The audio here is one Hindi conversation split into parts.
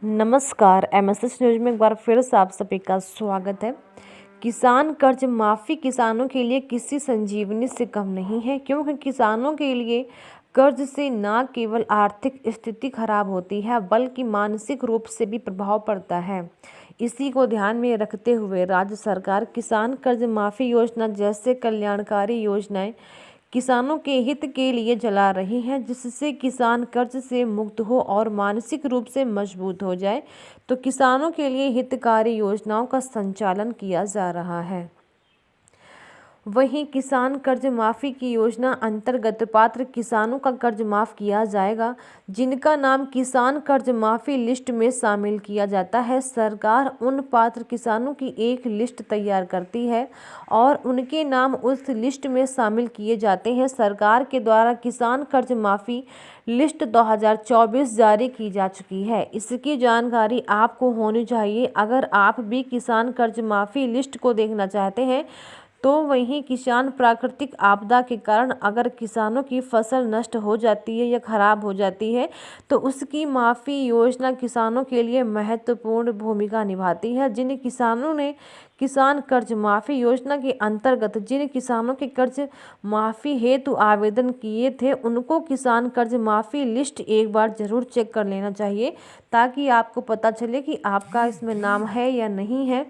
नमस्कार। एमएसएस न्यूज में एक बार फिर से आप सभी का स्वागत है। किसान कर्ज माफ़ी किसानों के लिए किसी संजीवनी से कम नहीं है, क्योंकि किसानों के लिए कर्ज से न केवल आर्थिक स्थिति खराब होती है बल्कि मानसिक रूप से भी प्रभाव पड़ता है। इसी को ध्यान में रखते हुए राज्य सरकार किसान कर्ज माफ़ी योजना जैसे कल्याणकारी योजनाएं किसानों के हित के लिए चला रही हैं, जिससे किसान कर्ज से मुक्त हो और मानसिक रूप से मजबूत हो जाए। तो किसानों के लिए हितकारी योजनाओं का संचालन किया जा रहा है। वहीं किसान कर्ज माफ़ी की योजना अंतर्गत पात्र किसानों का कर्ज माफ़ किया जाएगा, जिनका नाम किसान कर्ज माफ़ी लिस्ट में शामिल किया जाता है। सरकार उन पात्र किसानों की एक लिस्ट तैयार करती है और उनके नाम उस लिस्ट में शामिल किए जाते हैं। सरकार के द्वारा किसान कर्ज माफ़ी लिस्ट 2024 जारी की जा चुकी है। इसकी जानकारी आपको होनी चाहिए। अगर आप भी किसान कर्ज माफ़ी लिस्ट को देखना चाहते हैं तो वहीं किसान प्राकृतिक आपदा के कारण अगर किसानों की फसल नष्ट हो जाती है या खराब हो जाती है तो उसकी माफ़ी योजना किसानों के लिए महत्वपूर्ण भूमिका निभाती है। जिन किसानों ने किसान कर्ज माफ़ी योजना के अंतर्गत जिन किसानों के कर्ज माफ़ी हेतु आवेदन किए थे, उनको किसान कर्ज माफ़ी लिस्ट एक बार ज़रूर चेक कर लेना चाहिए, ताकि आपको पता चले कि आपका इसमें नाम है या नहीं है।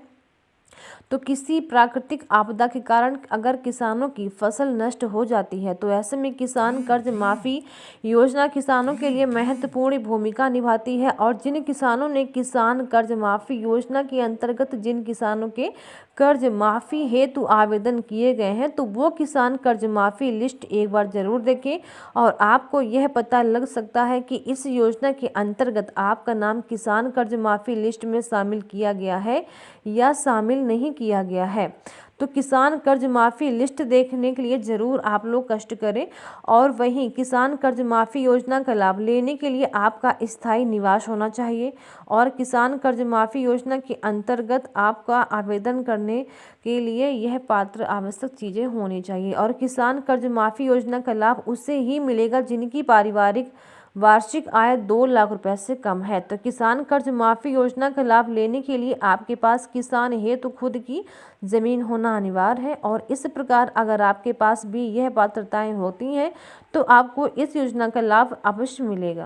तो किसी प्राकृतिक आपदा के कारण अगर किसानों की फसल नष्ट हो जाती है तो ऐसे में किसान कर्ज माफ़ी योजना किसानों के लिए महत्वपूर्ण भूमिका निभाती है। और जिन किसानों ने किसान कर्ज माफ़ी योजना के अंतर्गत जिन किसानों के कर्ज माफ़ी हेतु आवेदन किए गए हैं तो वो किसान कर्ज माफ़ी लिस्ट एक बार ज़रूर देखें और आपको यह पता लग सकता है कि इस योजना के अंतर्गत आपका नाम किसान कर्ज माफ़ी लिस्ट में शामिल किया गया है या शामिल नहीं किया गया है। तो किसान कर्ज माफ़ी लिस्ट देखने के लिए ज़रूर आप लोग कष्ट करें। और वहीं किसान कर्ज माफ़ी योजना का लाभ लेने के लिए आपका स्थायी निवास होना चाहिए और किसान कर्ज माफ़ी योजना के अंतर्गत आपका आवेदन करने के लिए यह पात्र आवश्यक चीज़ें होनी चाहिए। और किसान कर्ज माफ़ी योजना का लाभ उसे ही मिलेगा जिनकी पारिवारिक वार्षिक आय 2 लाख रुपए से कम है। तो किसान कर्ज माफ़ी योजना का लाभ लेने के लिए आपके पास किसान हेतु खुद की ज़मीन होना अनिवार्य है। और इस प्रकार अगर आपके पास भी यह पात्रताएं होती हैं तो आपको इस योजना का लाभ अवश्य मिलेगा।